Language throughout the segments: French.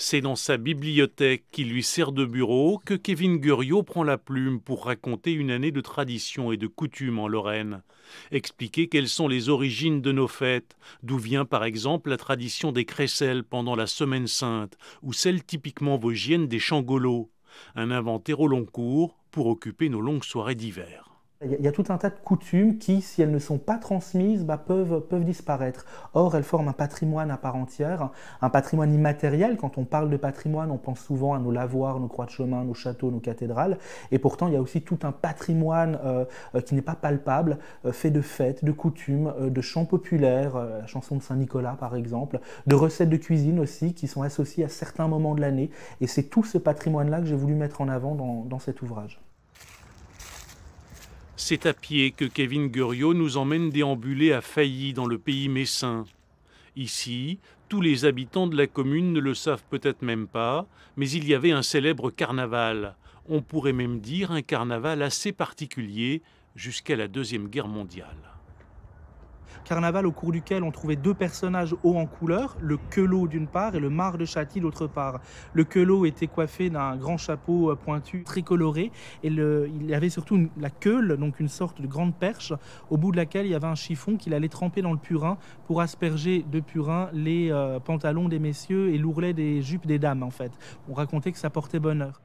C'est dans sa bibliothèque qui lui sert de bureau que Kevin Guriot prend la plume pour raconter une année de tradition et de coutumes en Lorraine. Expliquer quelles sont les origines de nos fêtes, d'où vient par exemple la tradition des crécelles pendant la Semaine Sainte, ou celle typiquement vosgienne des changolos. Un inventaire au long cours pour occuper nos longues soirées d'hiver. Il y a tout un tas de coutumes qui, si elles ne sont pas transmises, peuvent disparaître. Or, elles forment un patrimoine à part entière, un patrimoine immatériel. Quand on parle de patrimoine, on pense souvent à nos lavoirs, nos croix de chemin, nos châteaux, nos cathédrales. Et pourtant, il y a aussi tout un patrimoine qui n'est pas palpable, fait de fêtes, de coutumes, de chants populaires, la chanson de Saint-Nicolas par exemple, de recettes de cuisine aussi qui sont associées à certains moments de l'année. Et c'est tout ce patrimoine-là que j'ai voulu mettre en avant dans cet ouvrage. C'est à pied que Kevin Guriot nous emmène déambuler à Failly dans le pays messin. Ici, tous les habitants de la commune ne le savent peut-être même pas, mais il y avait un célèbre carnaval. On pourrait même dire un carnaval assez particulier jusqu'à la Deuxième Guerre mondiale. Carnaval au cours duquel on trouvait deux personnages hauts en couleur, le queulot d'une part et le marc de Châty d'autre part. Le queulot était coiffé d'un grand chapeau pointu très coloré et il y avait surtout la queule, donc une sorte de grande perche au bout de laquelle il y avait un chiffon qu'il allait tremper dans le purin pour asperger de purin les pantalons des messieurs et l'ourlet des jupes des dames en fait. On racontait que ça portait bonheur.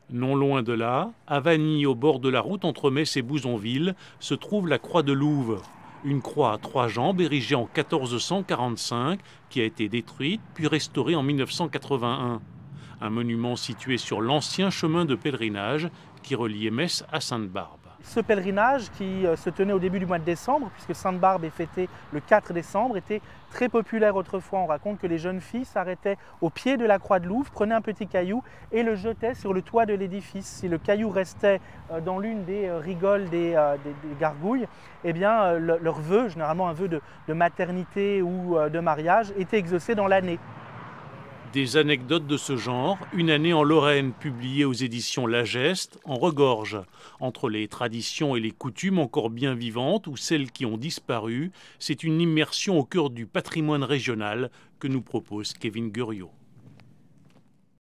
Non loin de là, à Vanny, au bord de la route entre Metz et Bouzonville, se trouve la croix de Louve. Une croix à 3 jambes érigée en 1445 qui a été détruite puis restaurée en 1981. Un monument situé sur l'ancien chemin de pèlerinage qui reliait Metz à Sainte-Barbe. Ce pèlerinage qui se tenait au début du mois de décembre, puisque Sainte-Barbe est fêtée le 4 décembre, était très populaire autrefois. On raconte que les jeunes filles s'arrêtaient au pied de la croix de Louve, prenaient un petit caillou et le jetaient sur le toit de l'édifice. Si le caillou restait dans l'une des rigoles des gargouilles, eh bien, leur vœu, généralement un vœu de maternité ou de mariage, était exaucé dans l'année. Des anecdotes de ce genre, une année en Lorraine, publiée aux éditions La Geste, en regorge. Entre les traditions et les coutumes encore bien vivantes ou celles qui ont disparu, c'est une immersion au cœur du patrimoine régional que nous propose Kevin Guriot.